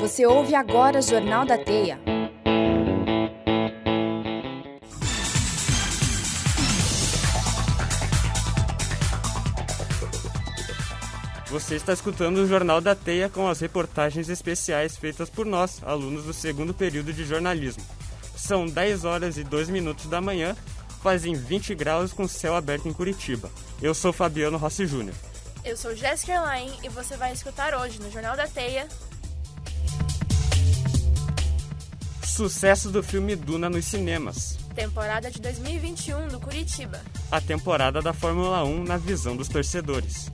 Você ouve agora o Jornal da Teia. Você está escutando o Jornal da Teia com as reportagens especiais feitas por nós, alunos do segundo período de jornalismo. São 10 horas e 2 minutos da manhã, fazem 20 graus com céu aberto em Curitiba. Eu sou Fabiano Rossi Júnior. Eu sou Jéssica Erlain e você vai escutar hoje no Jornal da Teia... Sucesso do filme Duna nos cinemas. Temporada de 2021 do Curitiba. A temporada da Fórmula 1 na visão dos torcedores.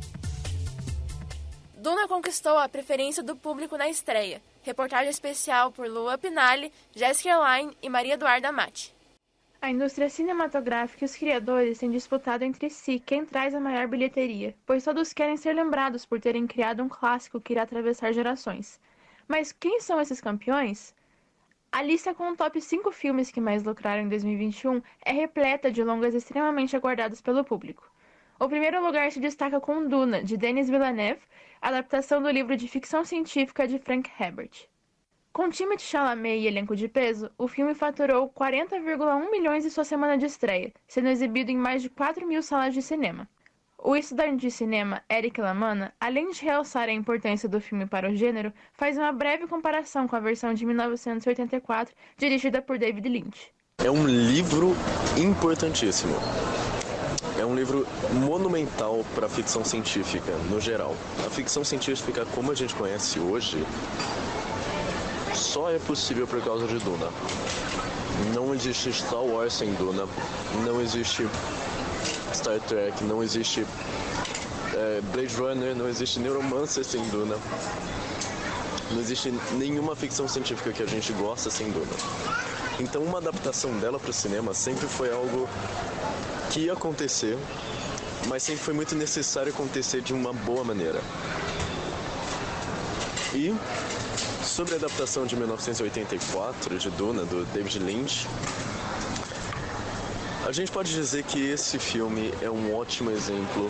Duna conquistou a preferência do público na estreia. Reportagem especial por Lua Pinali, Jéssica Erlain e Maria Eduarda Matti. A indústria cinematográfica e os criadores têm disputado entre si quem traz a maior bilheteria, pois todos querem ser lembrados por terem criado um clássico que irá atravessar gerações. Mas quem são esses campeões? A lista com o top 5 filmes que mais lucraram em 2021 é repleta de longas extremamente aguardadas pelo público. O primeiro lugar se destaca com Duna, de Denis Villeneuve, adaptação do livro de ficção científica de Frank Herbert. Com Timothée Chalamet e elenco de peso, o filme faturou 40,1 milhões em sua semana de estreia, sendo exibido em mais de 4 mil salas de cinema. O estudante de cinema, Eric Lamana, além de realçar a importância do filme para o gênero, faz uma breve comparação com a versão de 1984, dirigida por David Lynch. É um livro importantíssimo. É um livro monumental para a ficção científica, no geral. A ficção científica, como a gente conhece hoje, só é possível por causa de Duna. Não existe Star Wars sem Duna, não existe Star Trek, não existe Blade Runner, não existe Neuromancer sem Duna. Não existe nenhuma ficção científica que a gente gosta sem Duna. Então uma adaptação dela para o cinema sempre foi algo que ia acontecer, mas sempre foi muito necessário acontecer de uma boa maneira. E sobre a adaptação de 1984 de Duna, do David Lynch, a gente pode dizer que esse filme é um ótimo exemplo,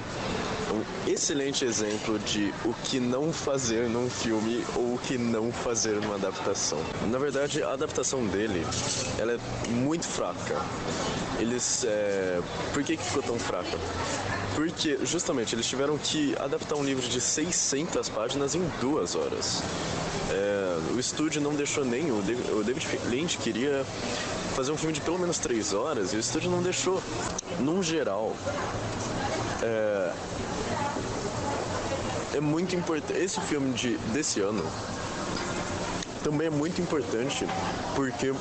um excelente exemplo de o que não fazer num filme ou o que não fazer numa adaptação. Na verdade, a adaptação dele, ela é muito fraca. Por que ficou tão fraca? Porque, justamente, eles tiveram que adaptar um livro de 600 páginas em 2 horas. O estúdio não deixou nem... O David Lynch queria fazer um filme de pelo menos 3 horas e o estúdio não deixou. Num geral, é muito importante. Esse filme desse ano também é muito importante porque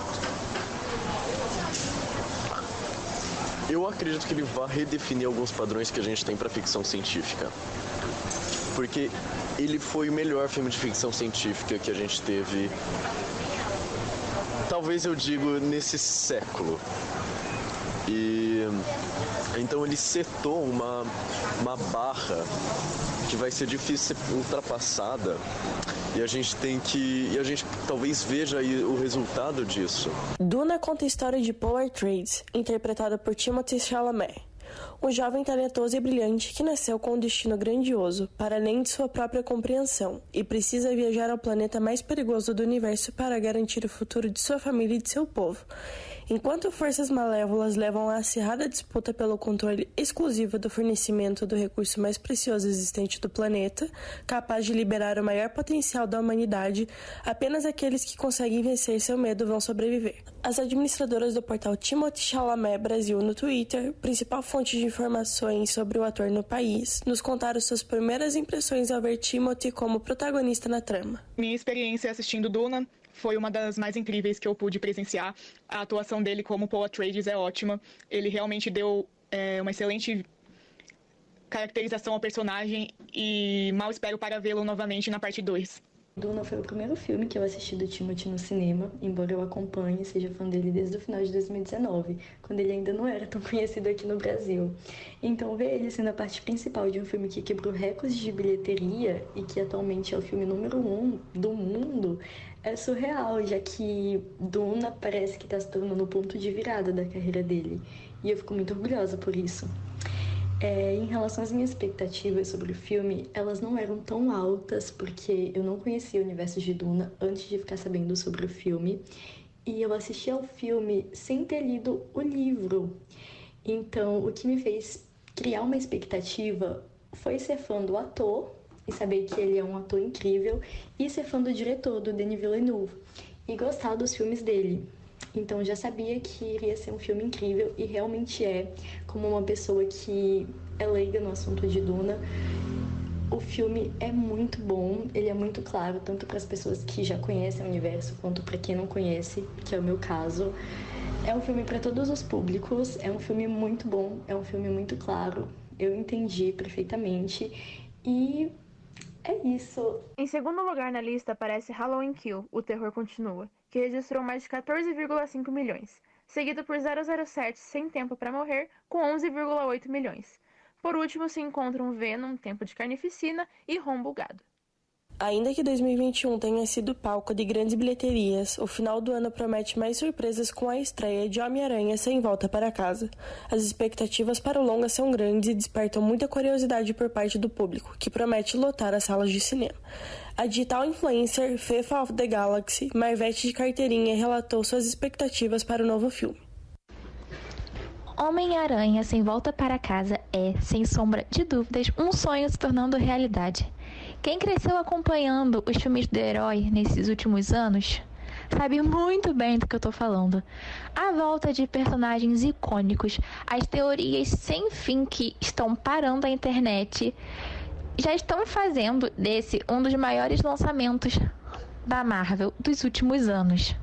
eu acredito que ele vai redefinir alguns padrões que a gente tem para ficção científica. Porque ele foi o melhor filme de ficção científica que a gente teve, talvez eu digo, nesse século. E então ele setou uma barra que vai ser difícil ser ultrapassada. E a gente talvez veja aí o resultado disso. Duna conta a história de Paul Atreides, interpretado por Timothée Chalamet. Um jovem talentoso e brilhante que nasceu com um destino grandioso, para além de sua própria compreensão, e precisa viajar ao planeta mais perigoso do universo para garantir o futuro de sua família e de seu povo. Enquanto forças malévolas levam a acirrada disputa pelo controle exclusivo do fornecimento do recurso mais precioso existente do planeta, capaz de liberar o maior potencial da humanidade, apenas aqueles que conseguem vencer seu medo vão sobreviver. As administradoras do portal Timothée Chalamet Brasil no Twitter, principal fonte de informações sobre o ator no país, nos contaram suas primeiras impressões ao ver Timothée como protagonista na trama. Minha experiência assistindo Duna foi uma das mais incríveis que eu pude presenciar. A atuação dele como Paul Atreides é ótima. Ele realmente deu uma excelente caracterização ao personagem e mal espero para vê-lo novamente na parte 2. Duna foi o primeiro filme que eu assisti do Timothée no cinema, embora eu acompanhe e seja fã dele desde o final de 2019, quando ele ainda não era tão conhecido aqui no Brasil. Então ver ele sendo a parte principal de um filme que quebrou recordes de bilheteria e que atualmente é o filme número 1 do mundo é surreal, já que Duna parece que está se tornando o ponto de virada da carreira dele. E eu fico muito orgulhosa por isso. Em relação às minhas expectativas sobre o filme, elas não eram tão altas, porque eu não conhecia o universo de Duna antes de ficar sabendo sobre o filme. E eu assisti ao filme sem ter lido o livro. Então, o que me fez criar uma expectativa foi ser fã do ator e saber que ele é um ator incrível, e ser fã do diretor, do Denis Villeneuve, e gostar dos filmes dele. Então, já sabia que iria ser um filme incrível, e realmente é. Como uma pessoa que é leiga no assunto de Duna, o filme é muito bom, ele é muito claro, tanto para as pessoas que já conhecem o universo, quanto para quem não conhece, que é o meu caso. É um filme para todos os públicos, é um filme muito bom, é um filme muito claro, eu entendi perfeitamente, e é isso. Em segundo lugar na lista aparece Halloween Kill, O Terror Continua, que registrou mais de 14,5 milhões, seguido por 007 Sem Tempo para Morrer, com 11,8 milhões. Por último se encontram Venom, Tempo de Carnificina e Rombo Gado. Ainda que 2021 tenha sido palco de grandes bilheterias, o final do ano promete mais surpresas com a estreia de Homem-Aranha Sem Volta para Casa. As expectativas para o longa são grandes e despertam muita curiosidade por parte do público, que promete lotar as salas de cinema. A digital influencer Fefa of the Galaxy, Marvete de Carteirinha, relatou suas expectativas para o novo filme. Homem-Aranha Sem Volta para Casa é, sem sombra de dúvidas, um sonho se tornando realidade. Quem cresceu acompanhando os filmes do herói nesses últimos anos sabe muito bem do que eu tô falando. A volta de personagens icônicos, as teorias sem fim que estão parando a internet, já estão fazendo desse um dos maiores lançamentos da Marvel dos últimos anos.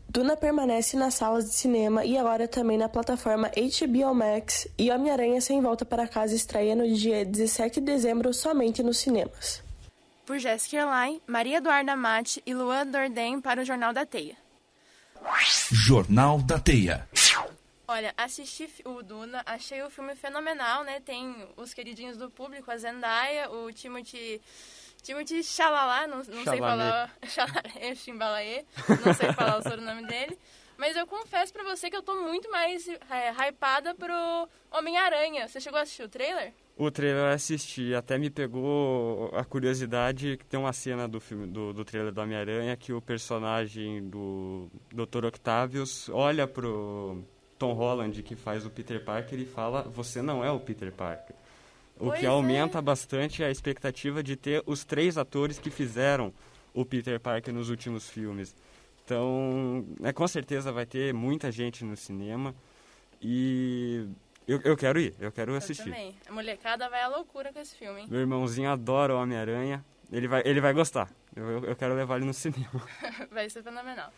Duna permanece nas salas de cinema e agora também na plataforma HBO Max, e Homem-Aranha Sem Volta para Casa estreia no dia 17 de dezembro somente nos cinemas. Por Jéssica Erlain, Maria Eduarda Mate e Luan Dordain para o Jornal da Teia. Jornal da Teia. Olha, assisti o Duna, achei o filme fenomenal, né? Tem os queridinhos do público, a Zendaya, o Timothée Chalamet, não sei falar... Chimbalaê, não sei falar o sobrenome dele. Mas eu confesso pra você que eu tô muito mais hypada pro Homem-Aranha. Você chegou a assistir o trailer? O trailer eu assisti, até me pegou a curiosidade que tem uma cena do filme do trailer do Homem-Aranha que o personagem do Dr. Octavius olha pro Tom Holland, que faz o Peter Parker, e fala: "Você não é o Peter Parker". O que aumenta bastante a expectativa de ter os 3 atores que fizeram o Peter Parker nos últimos filmes. Então, com certeza vai ter muita gente no cinema e eu quero ir, eu quero assistir. Eu também. A molecada vai à loucura com esse filme, hein? Meu irmãozinho adora o Homem-Aranha, ele vai gostar. Eu quero levar ele no cinema. Vai ser fenomenal.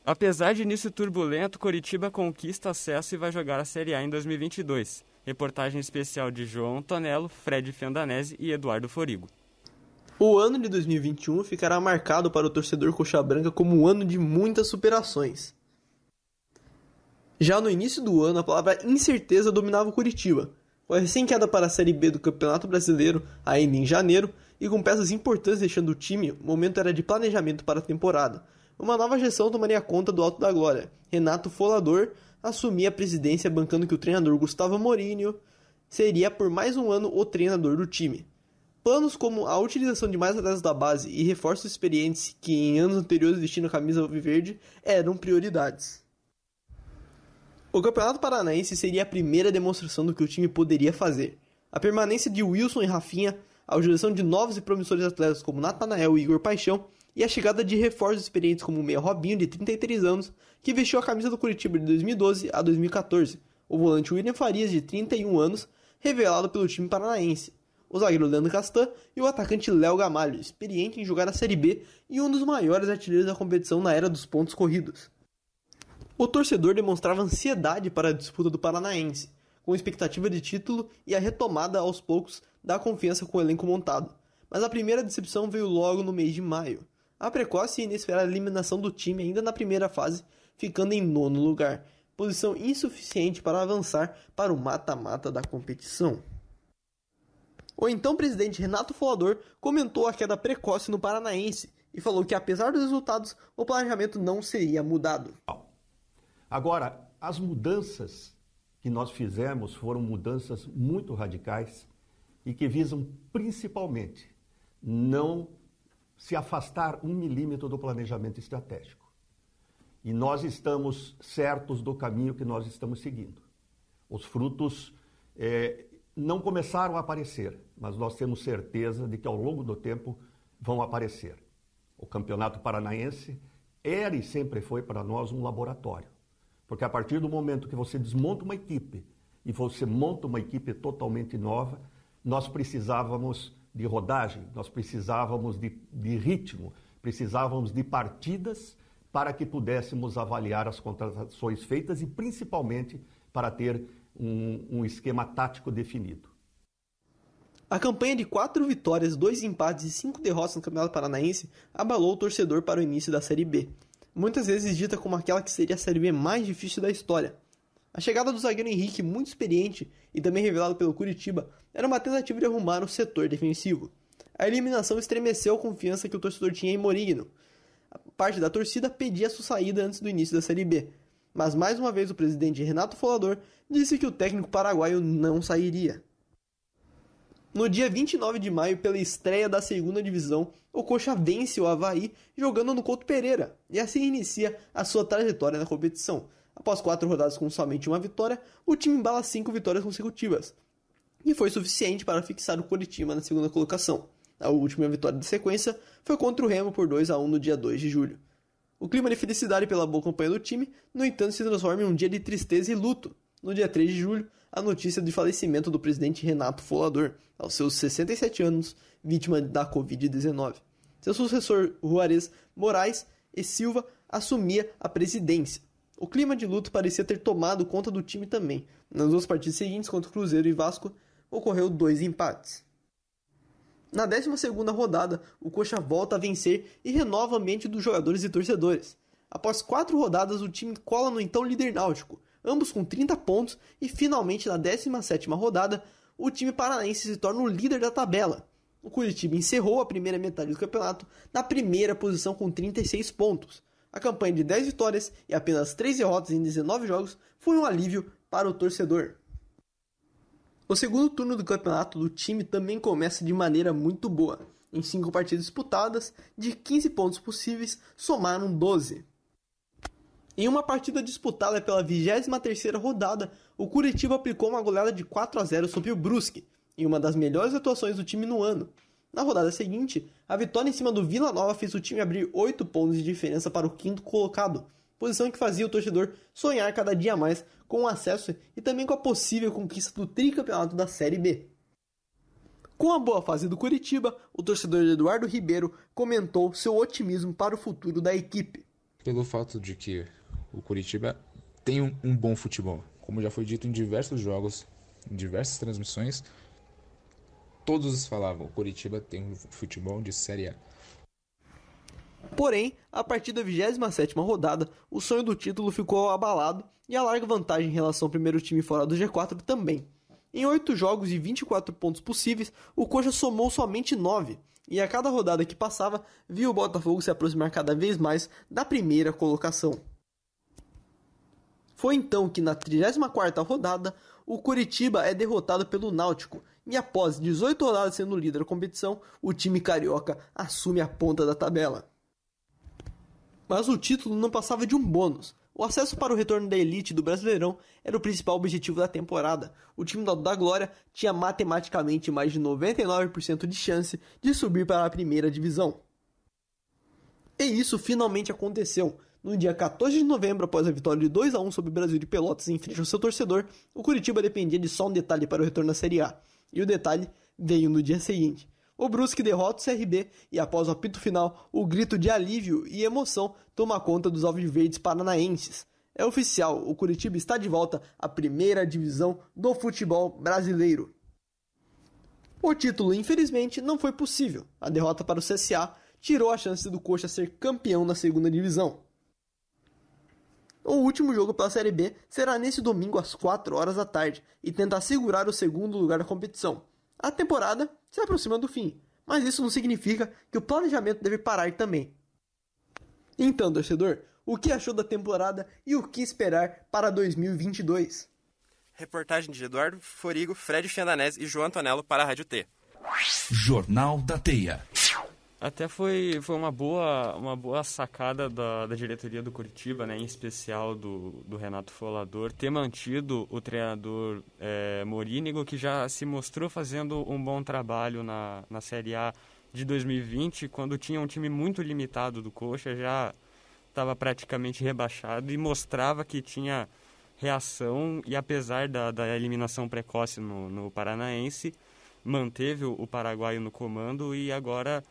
Apesar de início turbulento, Coritiba conquista acesso e vai jogar a Série A em 2022. Reportagem especial de João Tonello, Fred Fiandanese e Eduardo Forigo. O ano de 2021 ficará marcado para o torcedor coxa branca como um ano de muitas superações. Já no início do ano, a palavra incerteza dominava o Coritiba. Com a recém-queda para a Série B do Campeonato Brasileiro, ainda em janeiro, e com peças importantes deixando o time, o momento era de planejamento para a temporada. Uma nova gestão tomaria conta do Alto da Glória. Renato Folador assumia a presidência, bancando que o treinador Gustavo Mourinho seria por mais um ano o treinador do time. Planos como a utilização de mais atletas da base e reforços experientes que em anos anteriores vestindo a camisa alviverde eram prioridades. O Campeonato Paranaense seria a primeira demonstração do que o time poderia fazer. A permanência de Wilson e Rafinha, a utilização de novos e promissores atletas como Natanael e Igor Paixão, e a chegada de reforços experientes como o meia Robinho, de 33 anos, que vestiu a camisa do Coritiba de 2012 a 2014, o volante William Farias, de 31 anos, revelado pelo time paranaense, o zagueiro Leandro Castan e o atacante Léo Gamalho, experiente em jogar a Série B e um dos maiores artilheiros da competição na era dos pontos corridos. O torcedor demonstrava ansiedade para a disputa do Paranaense, com expectativa de título e a retomada aos poucos da confiança com o elenco montado, mas a primeira decepção veio logo no mês de maio. A precoce e inesperada eliminação do time ainda na primeira fase, ficando em 9º lugar, posição insuficiente para avançar para o mata-mata da competição. O então presidente Renato Folador comentou a queda precoce no Paranaense e falou que, apesar dos resultados, o planejamento não seria mudado. Agora, as mudanças que nós fizemos foram mudanças muito radicais e que visam principalmente não se afastar 1 milímetro do planejamento estratégico. E nós estamos certos do caminho que nós estamos seguindo. Os frutos não começaram a aparecer, mas nós temos certeza de que ao longo do tempo vão aparecer. O Campeonato Paranaense era e sempre foi para nós um laboratório. Porque a partir do momento que você desmonta uma equipe e você monta uma equipe totalmente nova, nós precisávamos de rodagem, nós precisávamos de ritmo, precisávamos de partidas para que pudéssemos avaliar as contratações feitas e principalmente para ter um esquema tático definido. A campanha de 4 vitórias, 2 empates e 5 derrotas no Campeonato Paranaense abalou o torcedor para o início da Série B, muitas vezes dita como aquela que seria a Série B mais difícil da história. A chegada do zagueiro Henrique, muito experiente e também revelado pelo Curitiba, era uma tentativa de arrumar o setor defensivo. A eliminação estremeceu a confiança que o torcedor tinha em Morigno. A parte da torcida pedia sua saída antes do início da Série B, mas mais uma vez o presidente Renato Folador disse que o técnico paraguaio não sairia. No dia 29 de maio, pela estreia da segunda divisão, o Coxa vence o Avaí jogando no Couto Pereira e assim inicia a sua trajetória na competição. Após 4 rodadas com somente uma vitória, o time embala 5 vitórias consecutivas, e foi suficiente para fixar o Coritiba na segunda colocação. A última vitória de sequência foi contra o Remo por 2-1 no dia 2 de julho. O clima de felicidade pela boa campanha do time, no entanto, se transforma em um dia de tristeza e luto. No dia 3 de julho, a notícia de falecimento do presidente Renato Folador, aos seus 67 anos, vítima da Covid-19. Seu sucessor, Juarez Moraes e Silva, assumia a presidência. O clima de luto parecia ter tomado conta do time também. Nas 2 partidas seguintes, contra o Cruzeiro e Vasco, ocorreu 2 empates. Na 12ª rodada, o Coxa volta a vencer e renova a mente dos jogadores e torcedores. Após 4 rodadas, o time cola no então líder náutico, ambos com 30 pontos, e finalmente na 17ª rodada, o time paranaense se torna o líder da tabela. O Curitiba encerrou a primeira metade do campeonato na primeira posição com 36 pontos. A campanha de 10 vitórias e apenas 3 derrotas em 19 jogos foi um alívio para o torcedor. O segundo turno do campeonato do time também começa de maneira muito boa. Em 5 partidas disputadas, de 15 pontos possíveis, somaram 12. Em uma partida disputada pela 23ª rodada, o Curitiba aplicou uma goleada de 4-0 sobre o Brusque, em uma das melhores atuações do time no ano. Na rodada seguinte, a vitória em cima do Vila Nova fez o time abrir 8 pontos de diferença para o 5º colocado, posição que fazia o torcedor sonhar cada dia mais com o acesso e também com a possível conquista do tricampeonato da Série B. Com a boa fase do Curitiba, o torcedor Eduardo Ribeiro comentou seu otimismo para o futuro da equipe. Pelo fato de que o Curitiba tem um bom futebol, como já foi dito em diversos jogos, em diversas transmissões, todos falavam, o Curitiba tem um futebol de Série A. Porém, a partir da 27ª rodada, o sonho do título ficou abalado e a larga vantagem em relação ao primeiro time fora do G4 também. Em 8 jogos e 24 pontos possíveis, o Coxa somou somente 9, e a cada rodada que passava, viu o Botafogo se aproximar cada vez mais da primeira colocação. Foi então que na 34ª rodada, o Curitiba é derrotado pelo Náutico, e após 18 rodadas sendo líder da competição, o time carioca assume a ponta da tabela. Mas o título não passava de um bônus. O acesso para o retorno da elite do Brasileirão era o principal objetivo da temporada. O time da Glória tinha matematicamente mais de 99% de chance de subir para a primeira divisão. E isso finalmente aconteceu. No dia 14 de novembro, após a vitória de 2-1 sobre o Brasil de Pelotas em frente ao seu torcedor, o Curitiba dependia de só um detalhe para o retorno à Série A. E o detalhe veio no dia seguinte. O Brusque derrota o CRB e após o apito final, o grito de alívio e emoção toma conta dos alviverdes paranaenses. É oficial, o Curitiba está de volta à primeira divisão do futebol brasileiro. O título, infelizmente, não foi possível. A derrota para o CSA tirou a chance do Coxa ser campeão na segunda divisão. O último jogo pela Série B será nesse domingo às 4 horas da tarde e tenta assegurar o segundo lugar da competição. A temporada se aproxima do fim, mas isso não significa que o planejamento deve parar também. Então, torcedor, o que achou da temporada e o que esperar para 2022? Reportagem de Eduardo Forigo, Fred Fiandanese e João Antonello para a Rádio T. Jornal da Teia. Até foi uma boa sacada da diretoria do Coritiba, né, em especial do Renato Folador, ter mantido o treinador Morínigo, que já se mostrou fazendo um bom trabalho na Série A de 2020, quando tinha um time muito limitado do Coxa, já estava praticamente rebaixado e mostrava que tinha reação, e apesar da eliminação precoce no Paranaense, manteve o paraguaio no comando e agora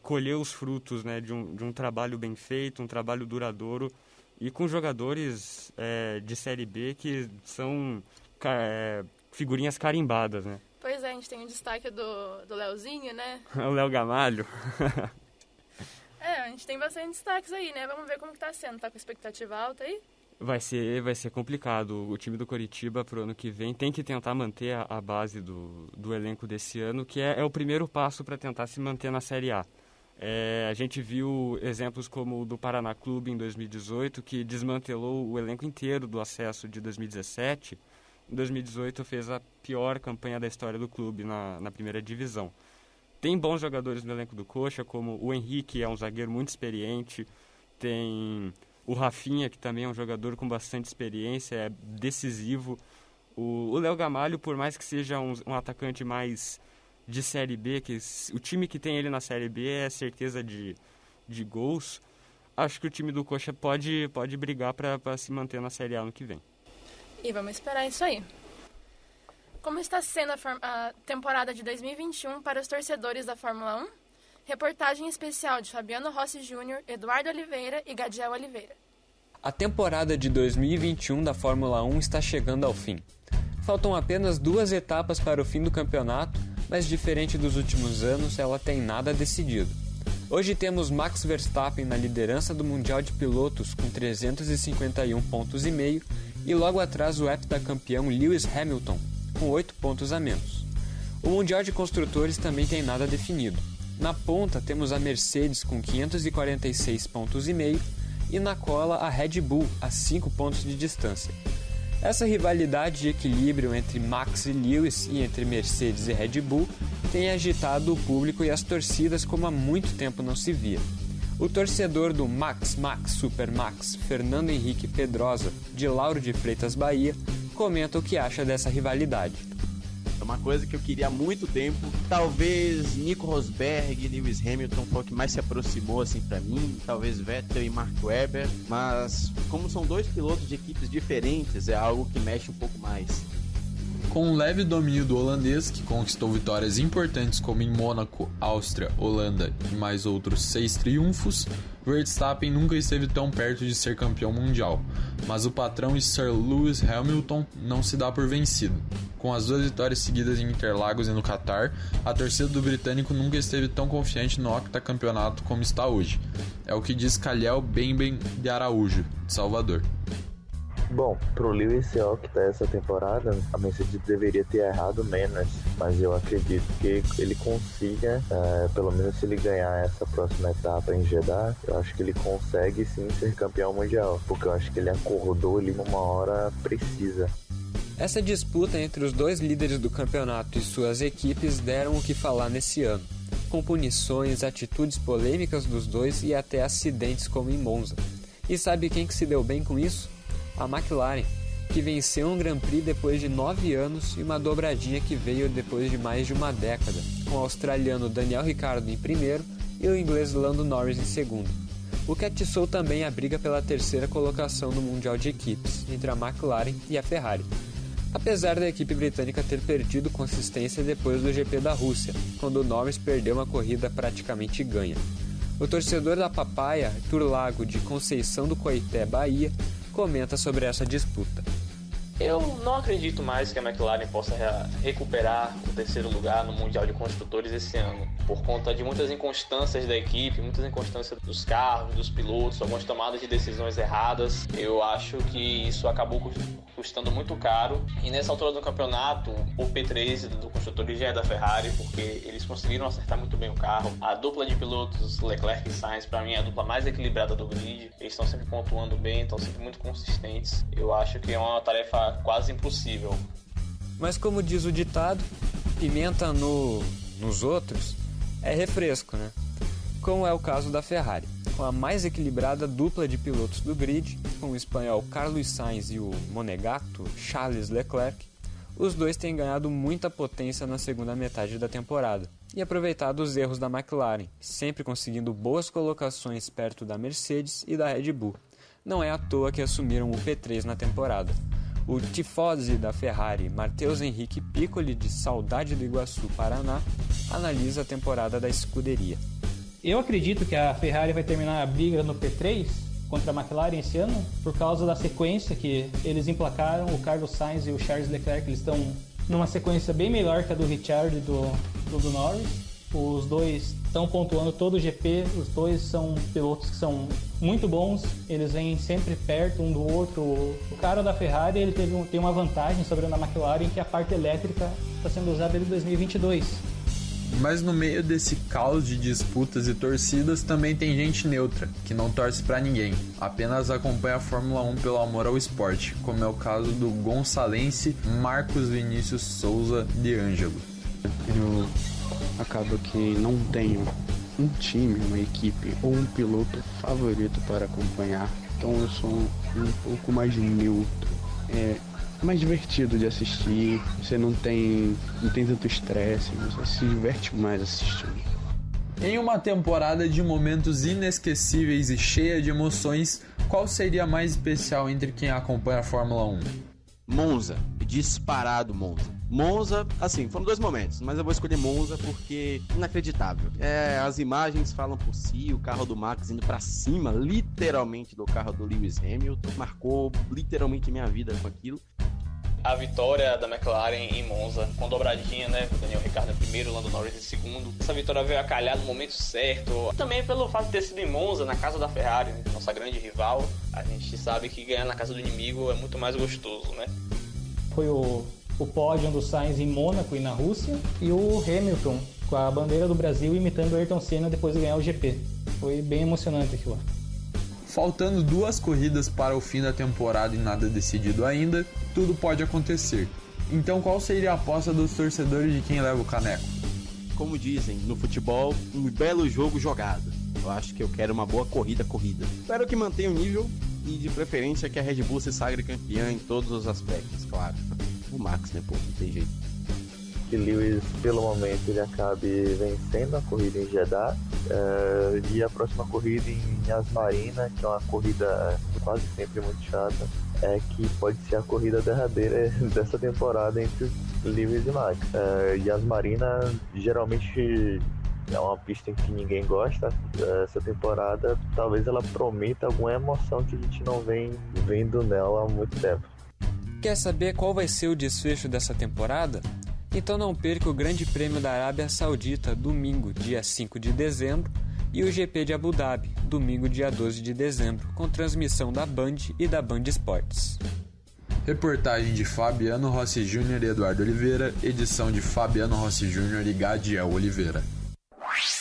colheu os frutos, né, de um trabalho bem feito, um trabalho duradouro e com jogadores de Série B que são figurinhas carimbadas, né? Pois é, a gente tem o destaque do Leozinho, né? O Léo Gamalho. A gente tem bastante destaques aí, né? Vamos ver como que tá sendo. Tá com expectativa alta aí? Vai ser complicado. O time do Coritiba pro ano que vem tem que tentar manter a base do elenco desse ano, que é o primeiro passo para tentar se manter na Série A. A gente viu exemplos como o do Paraná Clube em 2018, que desmantelou o elenco inteiro do acesso de 2017. Em 2018 fez a pior campanha da história do clube na primeira divisão. Tem bons jogadores no elenco do Coxa, como o Henrique, é um zagueiro muito experiente, tem o Rafinha, que também é um jogador com bastante experiência, é decisivo. O Léo Gamalho, por mais que seja um atacante mais de Série B, que o time que tem ele na Série B é certeza de gols, acho que o time do Coxa pode brigar para se manter na Série A no que vem. E vamos esperar isso aí. Como está sendo a temporada de 2021 para os torcedores da Fórmula 1? Reportagem especial de Fabiano Rossi Júnior, Eduardo Oliveira e Gadiel Oliveira. A temporada de 2021 da Fórmula 1 está chegando ao fim. Faltam apenas 2 etapas para o fim do campeonato, mas diferente dos últimos anos, ela tem nada decidido. Hoje temos Max Verstappen na liderança do Mundial de Pilotos com 351,5 pontos e logo atrás o heptacampeão Lewis Hamilton com 8 pontos a menos. O Mundial de Construtores também tem nada definido. Na ponta temos a Mercedes com 546,5 pontos e na cola a Red Bull a 5 pontos de distância. Essa rivalidade de equilíbrio entre Max e Lewis e entre Mercedes e Red Bull tem agitado o público e as torcidas como há muito tempo não se via. O torcedor do Max Super Max, Fernando Henrique Pedrosa, de Lauro de Freitas, Bahia, comenta o que acha dessa rivalidade. É uma coisa que eu queria há muito tempo. Talvez Nico Rosberg e Lewis Hamilton foi o que mais se aproximou assim para mim. Talvez Vettel e Mark Webber. Mas como são 2 pilotos de equipes diferentes, é algo que mexe um pouco mais. Com um leve domínio do holandês, que conquistou vitórias importantes como em Mônaco, Áustria, Holanda e mais outros 6 triunfos, Verstappen nunca esteve tão perto de ser campeão mundial, mas o patrão Sir Lewis Hamilton não se dá por vencido. Com as 2 vitórias seguidas em Interlagos e no Catar, a torcida do britânico nunca esteve tão confiante no octacampeonato como está hoje. É o que diz Calhel Bemben de Araújo, de Salvador. Bom, pro Lewis ser octa essa temporada, a Mercedes deveria ter errado menos, mas eu acredito que ele consiga, pelo menos se ele ganhar essa próxima etapa em Jeddah, eu acho que ele consegue sim ser campeão mundial, porque eu acho que ele acordou ali numa hora precisa. Essa disputa entre os 2 líderes do campeonato e suas equipes deram o que falar nesse ano, com punições, atitudes polêmicas dos 2 e até acidentes como em Monza. E sabe quem que se deu bem com isso? A McLaren, que venceu um Grand Prix depois de 9 anos e uma dobradinha que veio depois de mais de uma década, com o australiano Daniel Ricciardo em primeiro e o inglês Lando Norris em segundo. O que atiçou também a briga pela 3ª colocação no Mundial de Equipes, entre a McLaren e a Ferrari. Apesar da equipe britânica ter perdido consistência depois do GP da Rússia, quando o Norris perdeu uma corrida praticamente ganha. O torcedor da Papaya, Arthur Lago, de Conceição do Coité, Bahia, comenta sobre essa disputa. Eu não acredito mais que a McLaren possa recuperar o 3º lugar no Mundial de Construtores esse ano, por conta de muitas inconstâncias da equipe, muitas inconstâncias dos carros, dos pilotos, algumas tomadas de decisões erradas. Eu acho que isso acabou custando muito caro, e nessa altura do campeonato o P3 do Construtores já é da Ferrari, porque eles conseguiram acertar muito bem o carro. A dupla de pilotos Leclerc e Sainz, para mim, é a dupla mais equilibrada do grid. Eles estão sempre pontuando bem, estão sempre muito consistentes. Eu acho que é uma tarefa era quase impossível. Mas como diz o ditado, pimenta nos outros é refresco, né? Como é o caso da Ferrari. Com a mais equilibrada dupla de pilotos do grid, com o espanhol Carlos Sainz e o monegato Charles Leclerc, os dois têm ganhado muita potência na segunda metade da temporada e aproveitado os erros da McLaren, sempre conseguindo boas colocações perto da Mercedes e da Red Bull. Não é à toa que assumiram o P3 na temporada. O tifosi da Ferrari, Matheus Henrique Piccoli, de Saudade do Iguaçu, Paraná, analisa a temporada da escuderia. Eu acredito que a Ferrari vai terminar a briga no P3 contra a McLaren esse ano por causa da sequência que eles emplacaram. O Carlos Sainz e o Charles Leclerc, eles estão numa sequência bem melhor que a do Ricciardo e do Norris. Os dois estão pontuando todo o GP, os dois são pilotos que são muito bons, eles vêm sempre perto um do outro. O cara da Ferrari ele tem uma vantagem sobre a da McLaren, que a parte elétrica está sendo usada desde 2022. Mas no meio desse caos de disputas e torcidas também tem gente neutra, que não torce pra ninguém, apenas acompanha a Fórmula 1 pelo amor ao esporte, como é o caso do gonçalense Marcos Vinícius Souza de Ângelo. Eu acabo que não tenho um time, uma equipe ou um piloto favorito para acompanhar, então eu sou um pouco mais neutro. É mais divertido de assistir, você não tem tanto estresse, você se diverte mais assistindo. Em uma temporada de momentos inesquecíveis e cheia de emoções, qual seria a mais especial entre quem acompanha a Fórmula 1? Monza, disparado Monza. Monza, assim, foram 2 momentos, mas eu vou escolher Monza porque inacreditável. As imagens falam por si, o carro do Max indo pra cima, literalmente, do carro do Lewis Hamilton, marcou literalmente minha vida com aquilo. A vitória da McLaren em Monza, com dobradinha, né? O Daniel Ricciardo em primeiro, o Lando Norris em segundo. Essa vitória veio a calhar no momento certo. Também pelo fato de ter sido em Monza, na casa da Ferrari, né? Nossa grande rival. A gente sabe que ganhar na casa do inimigo é muito mais gostoso, né? Foi o pódio do Sainz em Mônaco e na Rússia, e o Hamilton com a bandeira do Brasil imitando o Ayrton Senna depois de ganhar o GP. Foi bem emocionante aquilo lá. Faltando 2 corridas para o fim da temporada e nada decidido ainda, tudo pode acontecer. Então qual seria a aposta dos torcedores de quem leva o caneco? Como dizem no futebol, um belo jogo jogado. Eu acho que eu quero uma boa corrida. Espero que mantenha o nível e de preferência que a Red Bull se sagre campeã em todos os aspectos, claro. O Max, né, pô, não tem jeito. Que Lewis, pelo momento, ele acabe vencendo a corrida em Jeddah e a próxima corrida em Yas Marina, que é uma corrida quase sempre muito chata, que pode ser a corrida derradeira dessa temporada entre Lewis e Max. Yas Marina geralmente é uma pista em que ninguém gosta. Essa temporada talvez ela prometa alguma emoção que a gente não vem vendo nela há muito tempo. Quer saber qual vai ser o desfecho dessa temporada? Então não perca o Grande Prêmio da Arábia Saudita, domingo, dia 5 de dezembro, e o GP de Abu Dhabi, domingo, dia 12 de dezembro, com transmissão da Band e da Band Esportes. Reportagem de Fabiano Rossi Júnior e Eduardo Oliveira, edição de Fabiano Rossi Júnior e Gadiel Oliveira.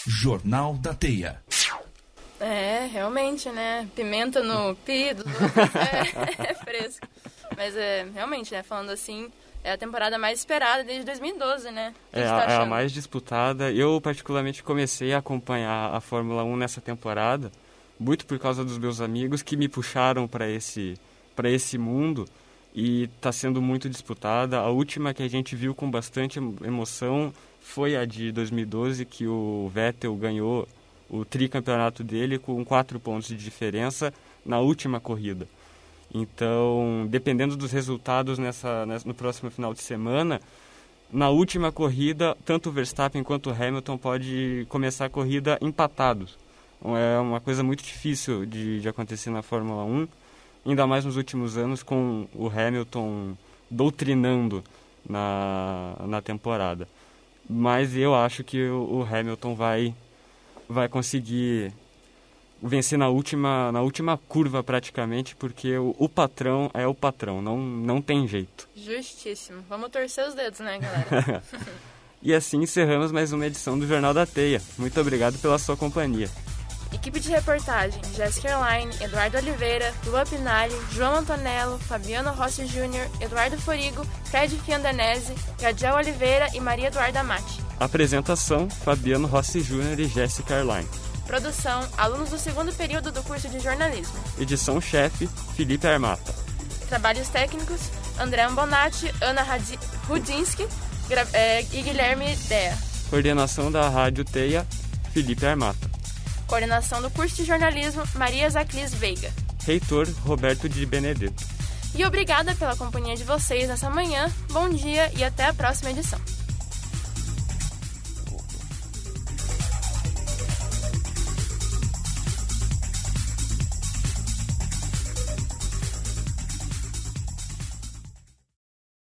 Jornal da Teia. Realmente, né? Pimenta no pi dos outros é fresco. Mas realmente, né? Falando assim, é a temporada mais esperada desde 2012, né? É a mais disputada. Eu, particularmente, comecei a acompanhar a Fórmula 1 nessa temporada, muito por causa dos meus amigos que me puxaram para esse mundo, e está sendo muito disputada. A última que a gente viu com bastante emoção foi a de 2012, que o Vettel ganhou o tricampeonato dele com 4 pontos de diferença na última corrida. Então, dependendo dos resultados no próximo final de semana, na última corrida, tanto o Verstappen quanto o Hamilton pode começar a corrida empatados. É uma coisa muito difícil de acontecer na Fórmula 1, ainda mais nos últimos anos, com o Hamilton doutrinando na temporada. Mas eu acho que o Hamilton vai conseguir vencer na última curva praticamente, porque o patrão é o patrão, não tem jeito. Justíssimo. Vamos torcer os dedos, né, galera? E assim encerramos mais uma edição do Jornal da Teia. Muito obrigado pela sua companhia. Equipe de reportagem: Jéssica Erline, Eduardo Oliveira, Lua Pinali, João Antonello, Fabiano Rossi Júnior, Eduardo Forigo, Fred Fiandanese, Gadiel Oliveira e Maria Eduarda Mati. Apresentação: Fabiano Rossi Júnior e Jéssica Erline. Produção: alunos do segundo período do curso de jornalismo. Edição-chefe: Felipe Armata. Trabalhos técnicos: André Ambonati, Ana Rudinski e Guilherme Dea. Coordenação da Rádio Teia: Felipe Armata. Coordenação do curso de jornalismo: Maria Zaclis Veiga. Reitor: Roberto de Benedetto. E obrigada pela companhia de vocês nessa manhã. Bom dia e até a próxima edição.